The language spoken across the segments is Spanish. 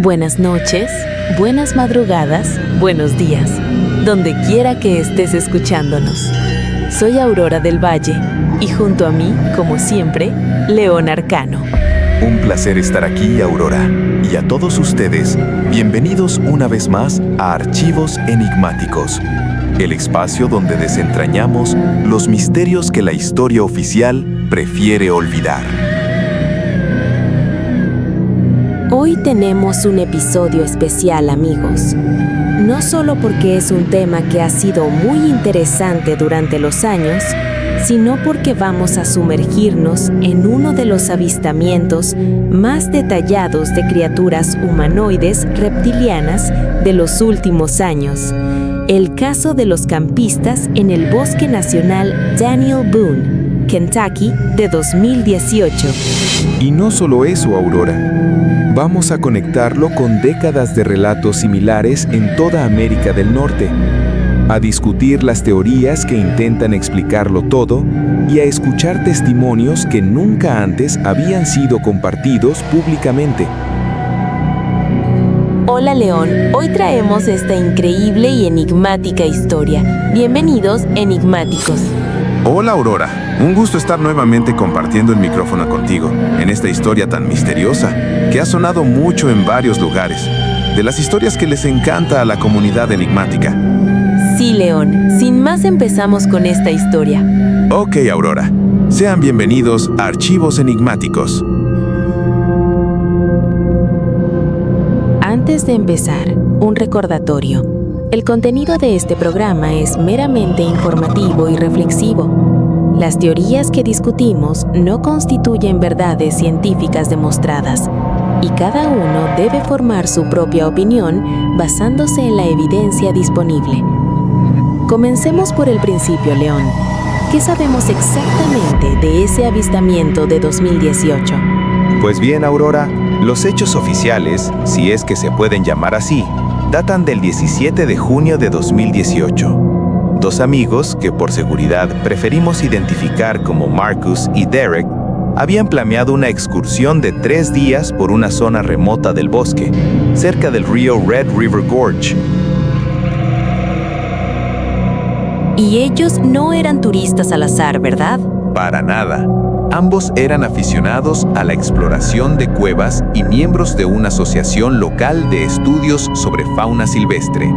buenas noches, buenas madrugadas, buenos días, donde quiera que estés escuchándonos. Soy Aurora del Valle y junto a mí, como siempre, León Arcano. Un placer estar aquí, Aurora. Y a todos ustedes, bienvenidos una vez más a Archivos Enigmáticos, el espacio donde desentrañamos los misterios que la historia oficial prefiere olvidar. Hoy tenemos un episodio especial, amigos. No solo porque es un tema que ha sido muy interesante durante los años, sino porque vamos a sumergirnos en uno de los avistamientos más detallados de criaturas humanoides reptilianas de los últimos años. El caso de los campistas en el Bosque Nacional Daniel Boone, Kentucky, de 2018. Y no solo eso, Aurora. Vamos a conectarlo con décadas de relatos similares en toda América del Norte, a discutir las teorías que intentan explicarlo todo y a escuchar testimonios que nunca antes habían sido compartidos públicamente. Hola León, hoy traemos esta increíble y enigmática historia. Bienvenidos, enigmáticos. Hola Aurora, un gusto estar nuevamente compartiendo el micrófono contigo en esta historia tan misteriosa que ha sonado mucho en varios lugares, de las historias que les encanta a la comunidad enigmática. Sí, León, sin más empezamos con esta historia. Ok, Aurora, sean bienvenidos a Archivos Enigmáticos. Antes de empezar, un recordatorio. El contenido de este programa es meramente informativo y reflexivo. Las teorías que discutimos no constituyen verdades científicas demostradas, y cada uno debe formar su propia opinión basándose en la evidencia disponible. Comencemos por el principio, León. ¿Qué sabemos exactamente de ese avistamiento de 2018? Pues bien, Aurora, los hechos oficiales, si es que se pueden llamar así, datan del 17 de junio de 2018. Dos amigos, que por seguridad preferimos identificar como Marcus y Derek, habían planeado una excursión de 3 días por una zona remota del bosque, cerca del río Red River Gorge. Y ellos no eran turistas al azar, ¿verdad? Para nada. Ambos eran aficionados a la exploración de cuevas y miembros de una asociación local de estudios sobre fauna silvestre.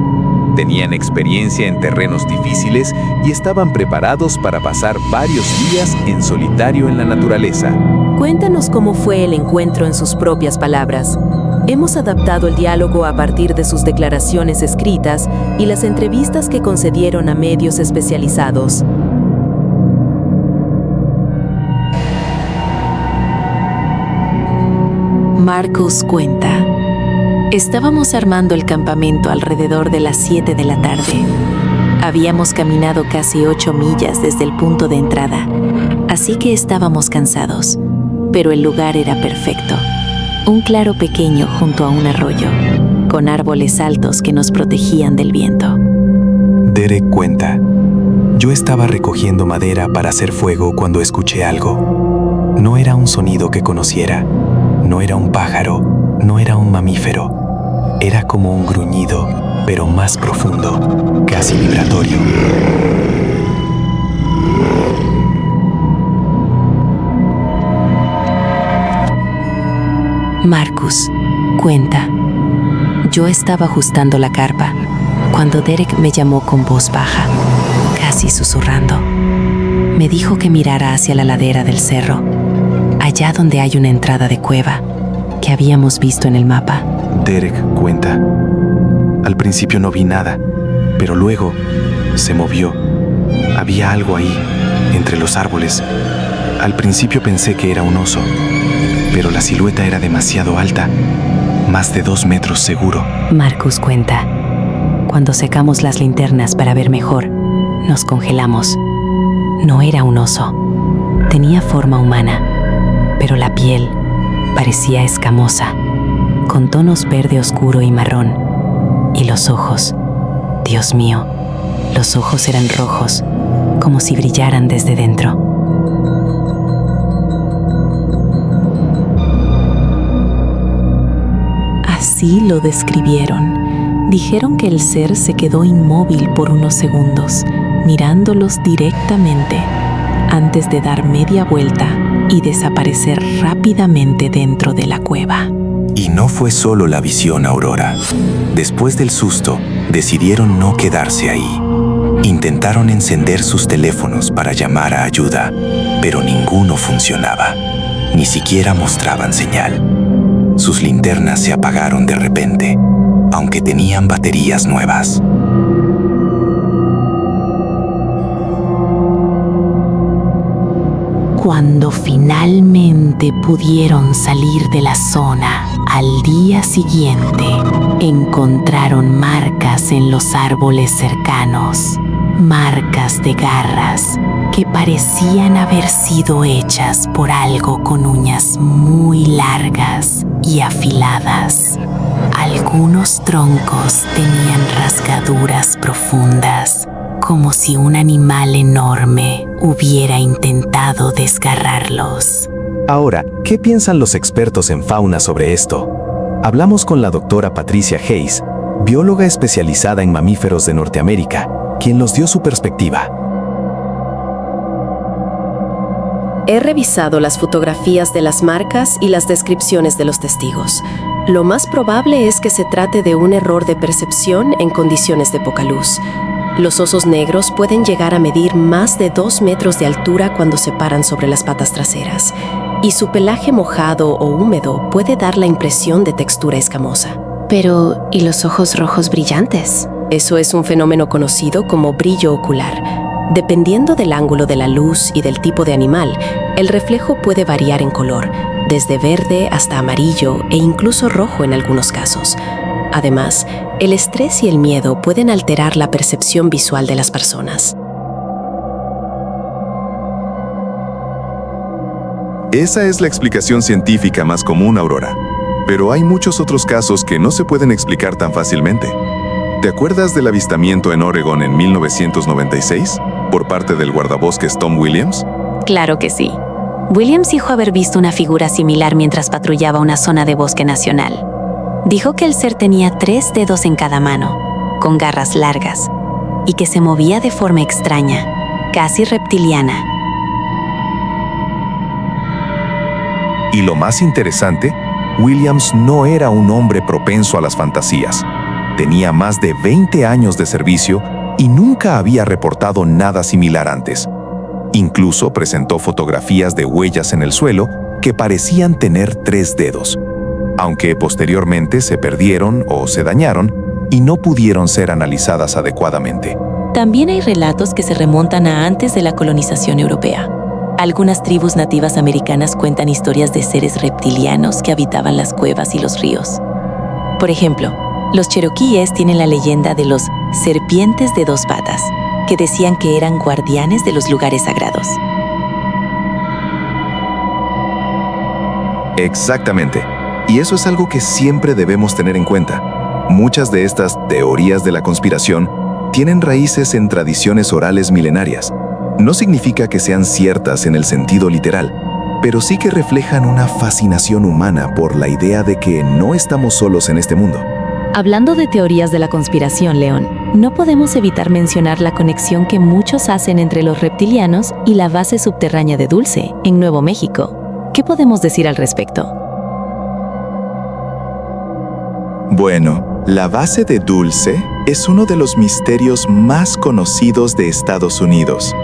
Tenían experiencia en terrenos difíciles y estaban preparados para pasar varios días en solitario en la naturaleza. Cuéntanos cómo fue el encuentro en sus propias palabras. Hemos adaptado el diálogo a partir de sus declaraciones escritas y las entrevistas que concedieron a medios especializados. Marcus cuenta: estábamos armando el campamento alrededor de las 7 de la tarde. Habíamos caminado casi 8 millas desde el punto de entrada, así que estábamos cansados, pero el lugar era perfecto. Un claro pequeño junto a un arroyo, con árboles altos que nos protegían del viento. Derek cuenta: yo estaba recogiendo madera para hacer fuego cuando escuché algo. No era un sonido que conociera. No era un pájaro, no era un mamífero. Era como un gruñido, pero más profundo, casi vibratorio. Marcus cuenta: yo estaba ajustando la carpa cuando Derek me llamó con voz baja, casi susurrando. Me dijo que mirara hacia la ladera del cerro, allá donde hay una entrada de cueva que habíamos visto en el mapa. Derek cuenta: al principio no vi nada, pero luego se movió. Había algo ahí, entre los árboles. Al principio pensé que era un oso, pero la silueta era demasiado alta, más de 2 metros seguro. Marcus cuenta: cuando secamos las linternas para ver mejor, nos congelamos. No era un oso, tenía forma humana, pero la piel parecía escamosa, con tonos verde oscuro y marrón. Y los ojos, Dios mío, los ojos eran rojos, como si brillaran desde dentro. así lo describieron. Dijeron que el ser se quedó inmóvil por unos segundos, mirándolos directamente, antes de dar media vuelta y desaparecer rápidamente dentro de la cueva. Y no fue solo la visión, Aurora. Después del susto, decidieron no quedarse ahí. Intentaron encender sus teléfonos para llamar a ayuda, pero ninguno funcionaba. Ni siquiera mostraban señal. Sus linternas se apagaron de repente, aunque tenían baterías nuevas. Cuando finalmente pudieron salir de la zona, al día siguiente, encontraron marcas en los árboles cercanos, marcas de garras que parecían haber sido hechas por algo con uñas muy largas y afiladas. Algunos troncos tenían rasgaduras profundas, como si un animal enorme hubiera intentado desgarrarlos. Ahora, ¿qué piensan los expertos en fauna sobre esto? Hablamos con la doctora Patricia Hayes, bióloga especializada en mamíferos de Norteamérica, quien nos dio su perspectiva. He revisado las fotografías de las marcas y las descripciones de los testigos. Lo más probable es que se trate de un error de percepción en condiciones de poca luz. Los osos negros pueden llegar a medir más de 2 metros de altura cuando se paran sobre las patas traseras, y su pelaje mojado o húmedo puede dar la impresión de textura escamosa. Pero, ¿y los ojos rojos brillantes? Eso es un fenómeno conocido como brillo ocular. Dependiendo del ángulo de la luz y del tipo de animal, el reflejo puede variar en color, desde verde hasta amarillo e incluso rojo en algunos casos. Además, el estrés y el miedo pueden alterar la percepción visual de las personas. Esa es la explicación científica más común, Aurora. Pero hay muchos otros casos que no se pueden explicar tan fácilmente. ¿Te acuerdas del avistamiento en Oregon en 1996 por parte del guardabosques Tom Williams? Claro que sí. Williams dijo haber visto una figura similar mientras patrullaba una zona de bosque nacional. Dijo que el ser tenía 3 dedos en cada mano, con garras largas, y que se movía de forma extraña, casi reptiliana. Y lo más interesante, Williams no era un hombre propenso a las fantasías. Tenía más de 20 años de servicio y nunca había reportado nada similar antes. Incluso presentó fotografías de huellas en el suelo que parecían tener 3 dedos, aunque posteriormente se perdieron o se dañaron y no pudieron ser analizadas adecuadamente. También hay relatos que se remontan a antes de la colonización europea. Algunas tribus nativas americanas cuentan historias de seres reptilianos que habitaban las cuevas y los ríos. Por ejemplo, los cheroquíes tienen la leyenda de los serpientes de 2 patas, que decían que eran guardianes de los lugares sagrados. Exactamente. Y eso es algo que siempre debemos tener en cuenta. Muchas de estas teorías de la conspiración tienen raíces en tradiciones orales milenarias. No significa que sean ciertas en el sentido literal, pero sí que reflejan una fascinación humana por la idea de que no estamos solos en este mundo. Hablando de teorías de la conspiración, León, no podemos evitar mencionar la conexión que muchos hacen entre los reptilianos y la base subterránea de Dulce, en Nuevo México. ¿Qué podemos decir al respecto? Bueno, la base de Dulce es uno de los misterios más conocidos de Estados Unidos.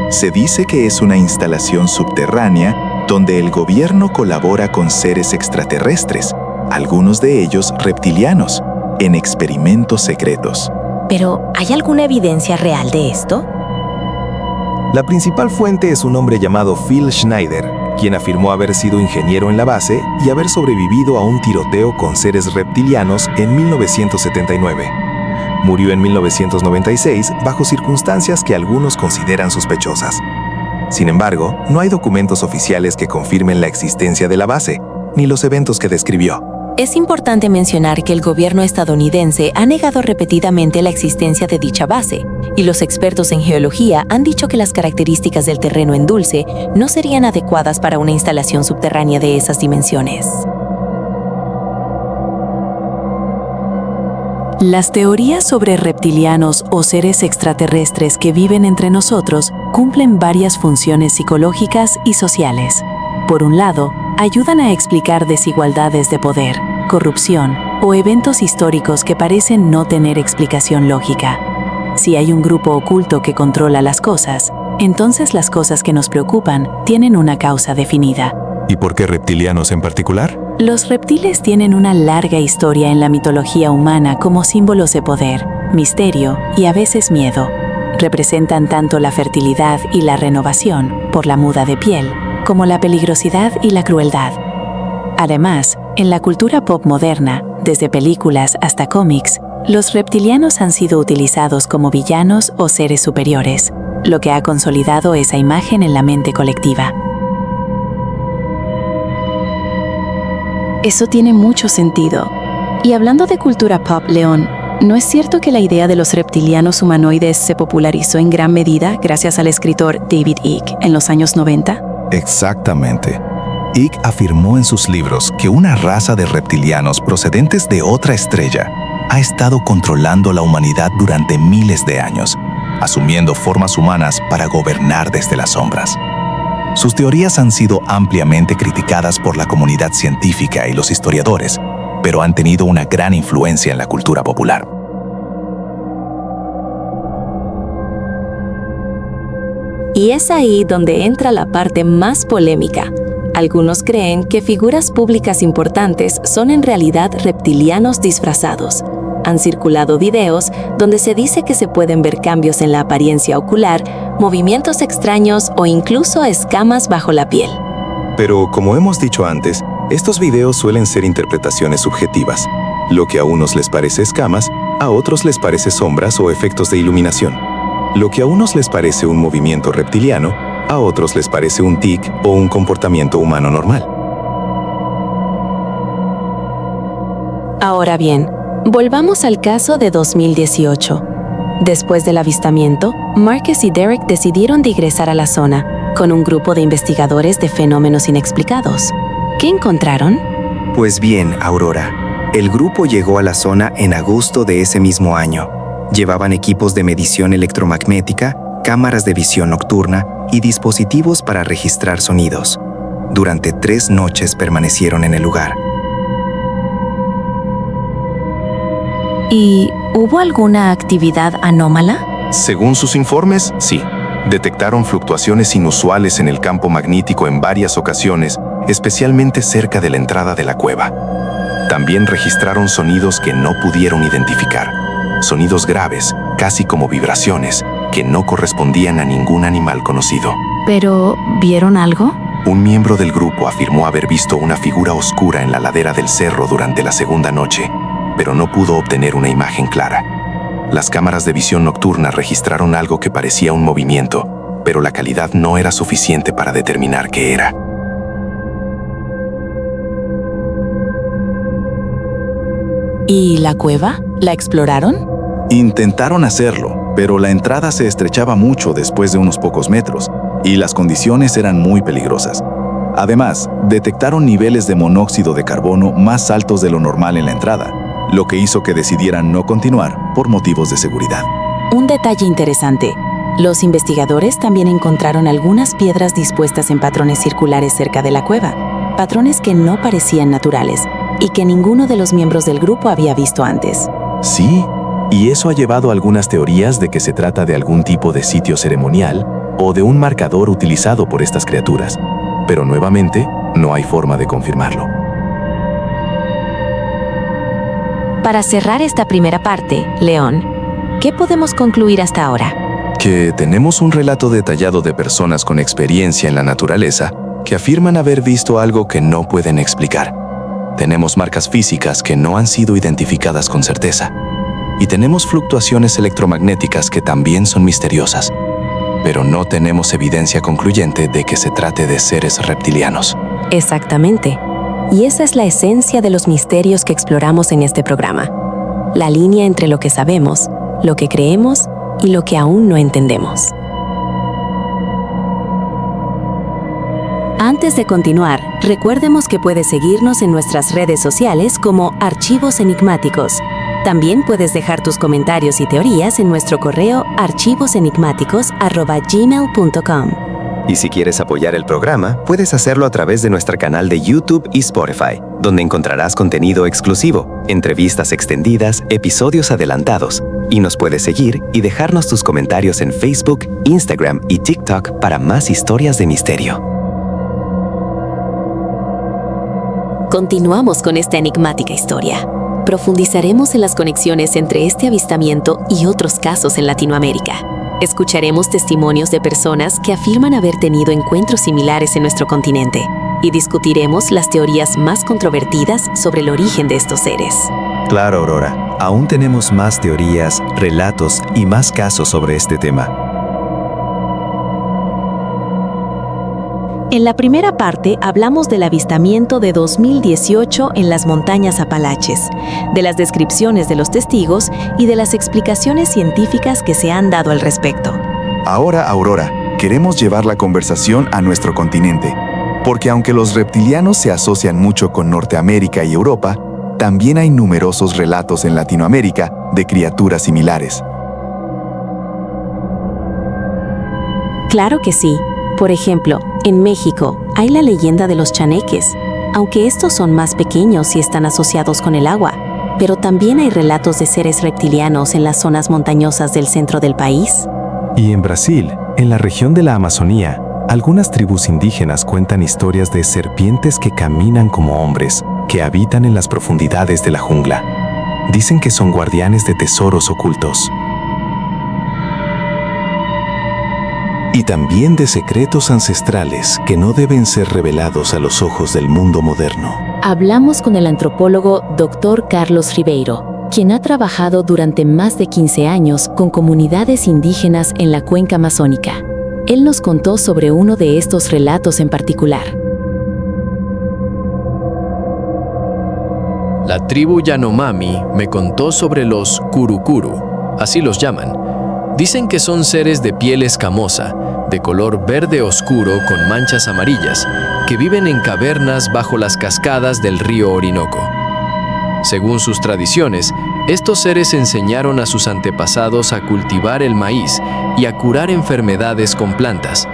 Se dice que es una instalación subterránea donde el gobierno colabora con seres extraterrestres, algunos de ellos reptilianos, en experimentos secretos. ¿Pero hay alguna evidencia real de esto? La principal fuente es un hombre llamado Phil Schneider, quien afirmó haber sido ingeniero en la base y haber sobrevivido a un tiroteo con seres reptilianos en 1979. Murió en 1996 bajo circunstancias que algunos consideran sospechosas. Sin embargo, no hay documentos oficiales que confirmen la existencia de la base, ni los eventos que describió. Es importante mencionar que el gobierno estadounidense ha negado repetidamente la existencia de dicha base, y los expertos en geología han dicho que las características del terreno en Dulce no serían adecuadas para una instalación subterránea de esas dimensiones. Las teorías sobre reptilianos o seres extraterrestres que viven entre nosotros cumplen varias funciones psicológicas y sociales. Por un lado, ayudan a explicar desigualdades de poder, corrupción o eventos históricos que parecen no tener explicación lógica. Si hay un grupo oculto que controla las cosas, entonces las cosas que nos preocupan tienen una causa definida. ¿Y por qué reptilianos en particular? Los reptiles tienen una larga historia en la mitología humana como símbolos de poder, misterio y a veces miedo. Representan tanto la fertilidad y la renovación, por la muda de piel, como la peligrosidad y la crueldad. Además, en la cultura pop moderna, desde películas hasta cómics, los reptilianos han sido utilizados como villanos o seres superiores, lo que ha consolidado esa imagen en la mente colectiva. Eso tiene mucho sentido. Y hablando de cultura pop, León, ¿no es cierto que la idea de los reptilianos humanoides se popularizó en gran medida gracias al escritor David Icke en los años 90? Exactamente. Icke afirmó en sus libros que una raza de reptilianos procedentes de otra estrella ha estado controlando la humanidad durante miles de años, asumiendo formas humanas para gobernar desde las sombras. Sus teorías han sido ampliamente criticadas por la comunidad científica y los historiadores, pero han tenido una gran influencia en la cultura popular. Y es ahí donde entra la parte más polémica. Algunos creen que figuras públicas importantes son en realidad reptilianos disfrazados. Han circulado videos donde se dice que se pueden ver cambios en la apariencia ocular, movimientos extraños o incluso escamas bajo la piel. Pero, como hemos dicho antes, estos videos suelen ser interpretaciones subjetivas. Lo que a unos les parece escamas, a otros les parece sombras o efectos de iluminación. Lo que a unos les parece un movimiento reptiliano, a otros les parece un tic o un comportamiento humano normal. Ahora bien, volvamos al caso de 2018. Después del avistamiento, Marcus y Derek decidieron digresar a la zona, con un grupo de investigadores de fenómenos inexplicados. ¿Qué encontraron? Pues bien, Aurora, el grupo llegó a la zona en agosto de ese mismo año. Llevaban equipos de medición electromagnética, cámaras de visión nocturna y dispositivos para registrar sonidos. Durante 3 noches permanecieron en el lugar. ¿Y hubo alguna actividad anómala? Según sus informes, sí. Detectaron fluctuaciones inusuales en el campo magnético en varias ocasiones, especialmente cerca de la entrada de la cueva. También registraron sonidos que no pudieron identificar. Sonidos graves, casi como vibraciones, que no correspondían a ningún animal conocido. ¿Pero vieron algo? Un miembro del grupo afirmó haber visto una figura oscura en la ladera del cerro durante la segunda noche, pero no pudo obtener una imagen clara. Las cámaras de visión nocturna registraron algo que parecía un movimiento, pero la calidad no era suficiente para determinar qué era. ¿Y la cueva? ¿La exploraron? Intentaron hacerlo, pero la entrada se estrechaba mucho después de unos pocos metros, y las condiciones eran muy peligrosas. Además, detectaron niveles de monóxido de carbono más altos de lo normal en la entrada, lo que hizo que decidieran no continuar por motivos de seguridad. Un detalle interesante. Los investigadores también encontraron algunas piedras dispuestas en patrones circulares cerca de la cueva, patrones que no parecían naturales y que ninguno de los miembros del grupo había visto antes. Sí, y eso ha llevado a algunas teorías de que se trata de algún tipo de sitio ceremonial o de un marcador utilizado por estas criaturas. Pero nuevamente, no hay forma de confirmarlo. Para cerrar esta primera parte, León, ¿qué podemos concluir hasta ahora? Que tenemos un relato detallado de personas con experiencia en la naturaleza que afirman haber visto algo que no pueden explicar. Tenemos marcas físicas que no han sido identificadas con certeza. Y tenemos fluctuaciones electromagnéticas que también son misteriosas. Pero no tenemos evidencia concluyente de que se trate de seres reptilianos. Exactamente. Y esa es la esencia de los misterios que exploramos en este programa. La línea entre lo que sabemos, lo que creemos y lo que aún no entendemos. Antes de continuar, recuerdemos que puede seguirnos en nuestras redes sociales como Archivos Enigmáticos. También puedes dejar tus comentarios y teorías en nuestro correo archivosenigmáticos@gmail.com. Y si quieres apoyar el programa, puedes hacerlo a través de nuestro canal de YouTube y Spotify, donde encontrarás contenido exclusivo, entrevistas extendidas, episodios adelantados. Y nos puedes seguir y dejarnos tus comentarios en Facebook, Instagram y TikTok para más historias de misterio. Continuamos con esta enigmática historia. Profundizaremos en las conexiones entre este avistamiento y otros casos en Latinoamérica. Escucharemos testimonios de personas que afirman haber tenido encuentros similares en nuestro continente y discutiremos las teorías más controvertidas sobre el origen de estos seres. Claro, Aurora. Aún tenemos más teorías, relatos y más casos sobre este tema. En la primera parte hablamos del avistamiento de 2018 en las montañas Apalaches, de las descripciones de los testigos y de las explicaciones científicas que se han dado al respecto. Ahora, Aurora, queremos llevar la conversación a nuestro continente, porque aunque los reptilianos se asocian mucho con Norteamérica y Europa, también hay numerosos relatos en Latinoamérica de criaturas similares. Claro que sí. Por ejemplo, en México hay la leyenda de los chaneques, aunque estos son más pequeños y están asociados con el agua, pero también hay relatos de seres reptilianos en las zonas montañosas del centro del país. Y en Brasil, en la región de la Amazonía, algunas tribus indígenas cuentan historias de serpientes que caminan como hombres, que habitan en las profundidades de la jungla. Dicen que son guardianes de tesoros ocultos. Y también de secretos ancestrales que no deben ser revelados a los ojos del mundo moderno. Hablamos con el antropólogo Dr. Carlos Ribeiro, quien ha trabajado durante más de 15 años con comunidades indígenas en la cuenca amazónica. Él nos contó sobre uno de estos relatos en particular. La tribu Yanomami me contó sobre los curukuru, así los llaman. Dicen que son seres de piel escamosa, de color verde oscuro con manchas amarillas, que viven en cavernas bajo las cascadas del río Orinoco. Según sus tradiciones, estos seres enseñaron a sus antepasados a cultivar el maíz y a curar enfermedades con plantas,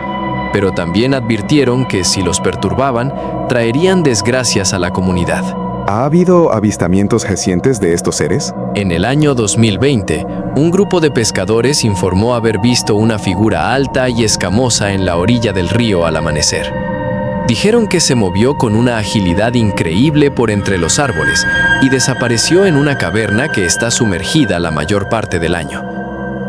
pero también advirtieron que si los perturbaban, traerían desgracias a la comunidad. ¿Ha habido avistamientos recientes de estos seres? En el año 2020, un grupo de pescadores informó haber visto una figura alta y escamosa en la orilla del río al amanecer. Dijeron que se movió con una agilidad increíble por entre los árboles y desapareció en una caverna que está sumergida la mayor parte del año.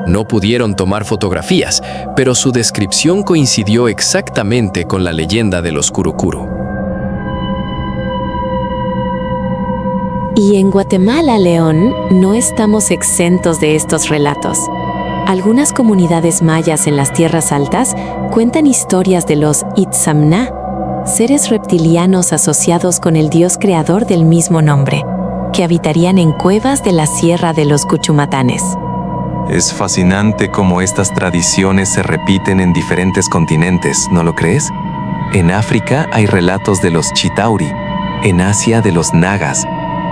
No pudieron tomar fotografías, pero su descripción coincidió exactamente con la leyenda de los curukuru. Y en Guatemala, León, no estamos exentos de estos relatos. Algunas comunidades mayas en las tierras altas cuentan historias de los Itzamná, seres reptilianos asociados con el dios creador del mismo nombre, que habitarían en cuevas de la Sierra de los Cuchumatanes. Es fascinante cómo estas tradiciones se repiten en diferentes continentes, ¿no lo crees? En África hay relatos de los Chitauri, en Asia de los Nagas,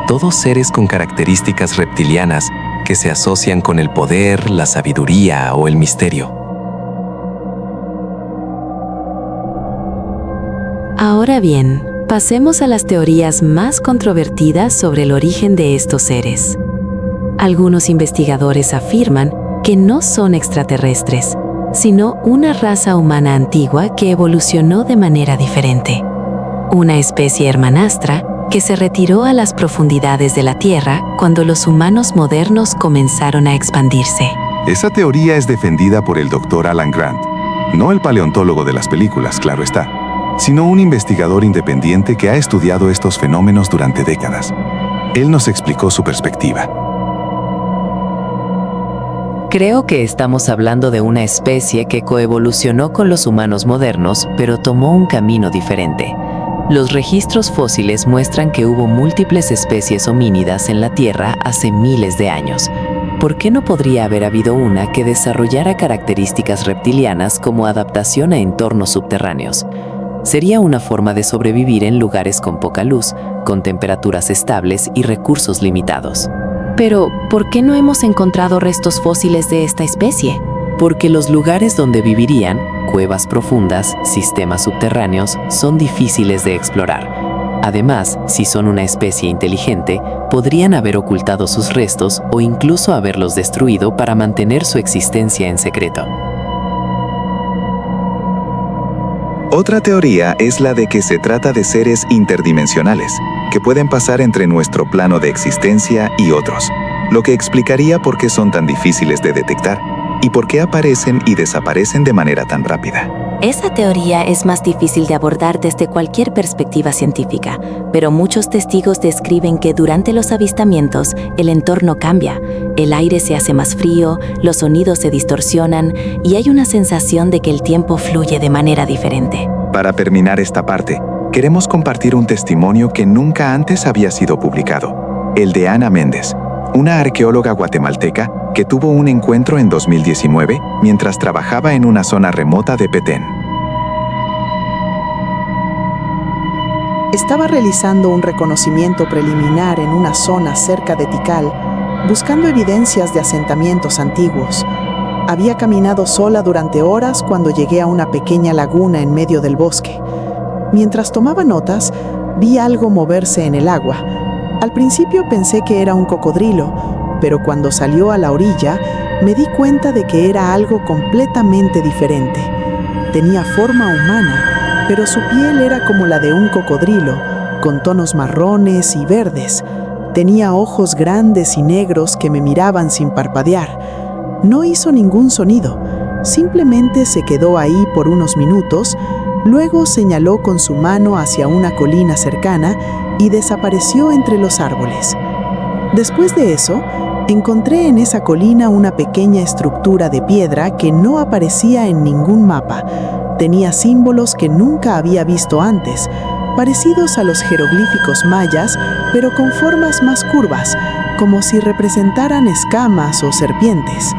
todos seres con características reptilianas que se asocian con el poder, la sabiduría o el misterio. Ahora bien, pasemos a las teorías más controvertidas sobre el origen de estos seres. Algunos investigadores afirman que no son extraterrestres, sino una raza humana antigua que evolucionó de manera diferente. Una especie hermanastra que se retiró a las profundidades de la Tierra cuando los humanos modernos comenzaron a expandirse. Esa teoría es defendida por el Dr. Alan Grant, no el paleontólogo de las películas, claro está, sino un investigador independiente que ha estudiado estos fenómenos durante décadas. Él nos explicó su perspectiva. Creo que estamos hablando de una especie que coevolucionó con los humanos modernos, pero tomó un camino diferente. Los registros fósiles muestran que hubo múltiples especies homínidas en la Tierra hace miles de años. ¿Por qué no podría haber habido una que desarrollara características reptilianas como adaptación a entornos subterráneos? Sería una forma de sobrevivir en lugares con poca luz, con temperaturas estables y recursos limitados. Pero, ¿por qué no hemos encontrado restos fósiles de esta especie? Porque los lugares donde vivirían, cuevas profundas, sistemas subterráneos, son difíciles de explorar. Además, si son una especie inteligente, podrían haber ocultado sus restos o incluso haberlos destruido para mantener su existencia en secreto. Otra teoría es la de que se trata de seres interdimensionales, que pueden pasar entre nuestro plano de existencia y otros, lo que explicaría por qué son tan difíciles de detectar y por qué aparecen y desaparecen de manera tan rápida. Esa teoría es más difícil de abordar desde cualquier perspectiva científica, pero muchos testigos describen que durante los avistamientos el entorno cambia, el aire se hace más frío, los sonidos se distorsionan y hay una sensación de que el tiempo fluye de manera diferente. Para terminar esta parte, queremos compartir un testimonio que nunca antes había sido publicado, el de Ana Méndez, una arqueóloga guatemalteca que tuvo un encuentro en 2019 mientras trabajaba en una zona remota de Petén. Estaba realizando un reconocimiento preliminar en una zona cerca de Tikal, buscando evidencias de asentamientos antiguos. Había caminado sola durante horas cuando llegué a una pequeña laguna en medio del bosque. Mientras tomaba notas, vi algo moverse en el agua. Al principio pensé que era un cocodrilo, pero cuando salió a la orilla, me di cuenta de que era algo completamente diferente. Tenía forma humana, pero su piel era como la de un cocodrilo, con tonos marrones y verdes. Tenía ojos grandes y negros que me miraban sin parpadear. No hizo ningún sonido, simplemente se quedó ahí por unos minutos, luego señaló con su mano hacia una colina cercana y desapareció entre los árboles. Después de eso, encontré en esa colina una pequeña estructura de piedra que no aparecía en ningún mapa. Tenía símbolos que nunca había visto antes, parecidos a los jeroglíficos mayas, pero con formas más curvas, como si representaran escamas o serpientes.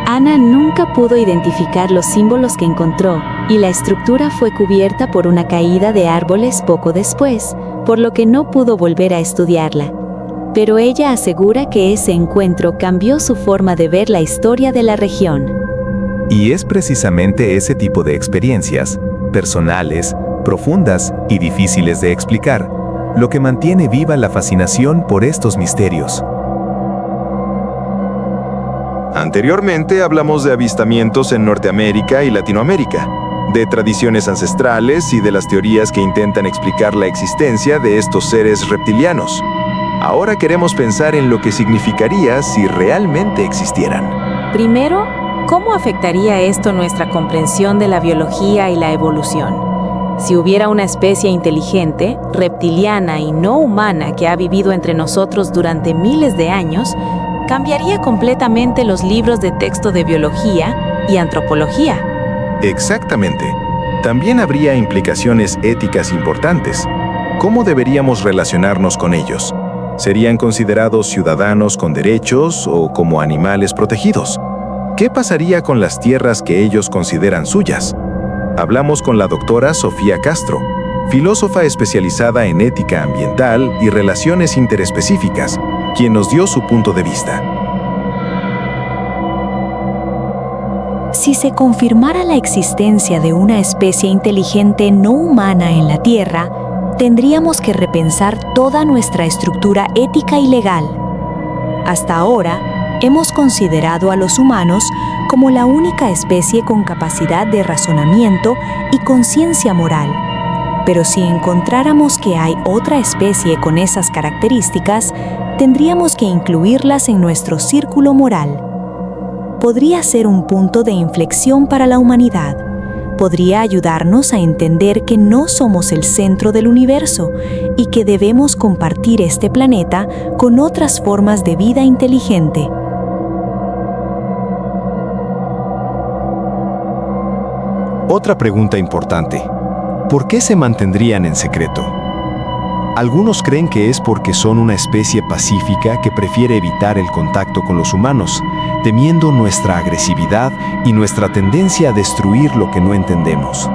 Ana nunca pudo identificar los símbolos que encontró y la estructura fue cubierta por una caída de árboles poco después, por lo que no pudo volver a estudiarla. Pero ella asegura que ese encuentro cambió su forma de ver la historia de la región. Y es precisamente ese tipo de experiencias, personales, profundas y difíciles de explicar, lo que mantiene viva la fascinación por estos misterios. Anteriormente hablamos de avistamientos en Norteamérica y Latinoamérica, de tradiciones ancestrales y de las teorías que intentan explicar la existencia de estos seres reptilianos. Ahora queremos pensar en lo que significaría si realmente existieran. Primero, ¿cómo afectaría esto nuestra comprensión de la biología y la evolución? Si hubiera una especie inteligente, reptiliana y no humana que ha vivido entre nosotros durante miles de años, cambiaría completamente los libros de texto de biología y antropología. Exactamente. También habría implicaciones éticas importantes. ¿Cómo deberíamos relacionarnos con ellos? ¿Serían considerados ciudadanos con derechos o como animales protegidos? ¿Qué pasaría con las tierras que ellos consideran suyas? Hablamos con la doctora Sofía Castro, filósofa especializada en ética ambiental y relaciones interespecíficas, quien nos dio su punto de vista. Si se confirmara la existencia de una especie inteligente no humana en la Tierra, tendríamos que repensar toda nuestra estructura ética y legal. Hasta ahora, hemos considerado a los humanos como la única especie con capacidad de razonamiento y conciencia moral. Pero si encontráramos que hay otra especie con esas características, tendríamos que incluirlas en nuestro círculo moral. Podría ser un punto de inflexión para la humanidad. Podría ayudarnos a entender que no somos el centro del universo y que debemos compartir este planeta con otras formas de vida inteligente. Otra pregunta importante. ¿Por qué se mantendrían en secreto? Algunos creen que es porque son una especie pacífica que prefiere evitar el contacto con los humanos, temiendo nuestra agresividad y nuestra tendencia a destruir lo que no entendemos.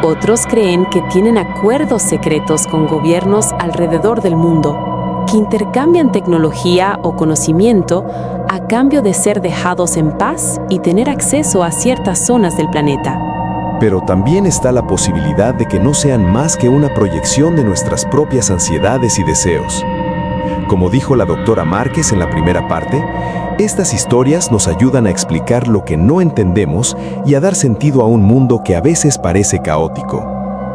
Otros creen que tienen acuerdos secretos con gobiernos alrededor del mundo. que intercambian tecnología o conocimiento a cambio de ser dejados en paz y tener acceso a ciertas zonas del planeta. Pero también está la posibilidad de que no sean más que una proyección de nuestras propias ansiedades y deseos. Como dijo la doctora Márquez en la primera parte, estas historias nos ayudan a explicar lo que no entendemos y a dar sentido a un mundo que a veces parece caótico.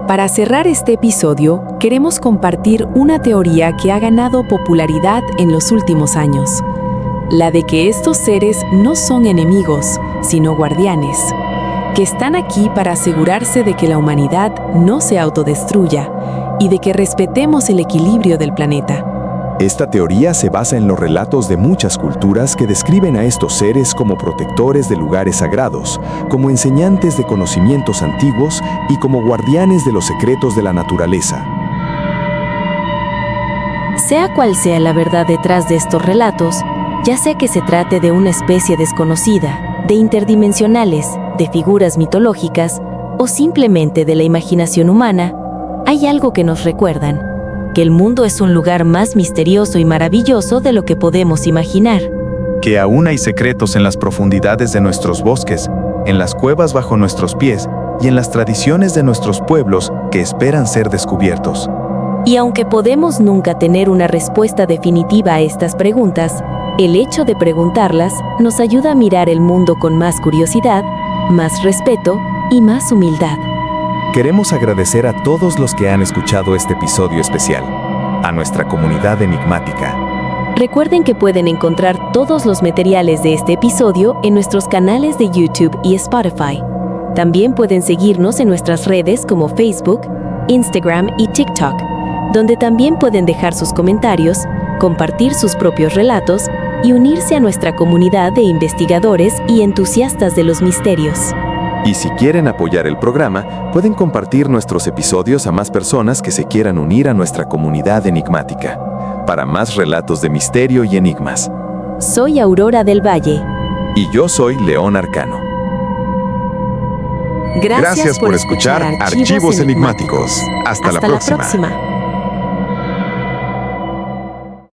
Para cerrar este episodio, queremos compartir una teoría que ha ganado popularidad en los últimos años. La de que estos seres no son enemigos, sino guardianes, que están aquí para asegurarse de que la humanidad no se autodestruya y de que respetemos el equilibrio del planeta. Esta teoría se basa en los relatos de muchas culturas que describen a estos seres como protectores de lugares sagrados, como enseñantes de conocimientos antiguos y como guardianes de los secretos de la naturaleza. Sea cual sea la verdad detrás de estos relatos, ya sea que se trate de una especie desconocida, de interdimensionales, de figuras mitológicas o simplemente de la imaginación humana, hay algo que nos recuerdan: que el mundo es un lugar más misterioso y maravilloso de lo que podemos imaginar. Que aún hay secretos en las profundidades de nuestros bosques, en las cuevas bajo nuestros pies y en las tradiciones de nuestros pueblos que esperan ser descubiertos. Y aunque podemos nunca tener una respuesta definitiva a estas preguntas, el hecho de preguntarlas nos ayuda a mirar el mundo con más curiosidad, más respeto y más humildad. Queremos agradecer a todos los que han escuchado este episodio especial, a nuestra comunidad enigmática. Recuerden que pueden encontrar todos los materiales de este episodio en nuestros canales de YouTube y Spotify. También pueden seguirnos en nuestras redes como Facebook, Instagram y TikTok, donde también pueden dejar sus comentarios, compartir sus propios relatos y unirse a nuestra comunidad de investigadores y entusiastas de los misterios. Y si quieren apoyar el programa, pueden compartir nuestros episodios a más personas que se quieran unir a nuestra comunidad enigmática. Para más relatos de misterio y enigmas. Soy Aurora del Valle. Y yo soy León Arcano. Gracias por escuchar Archivos Enigmáticos. Hasta la próxima.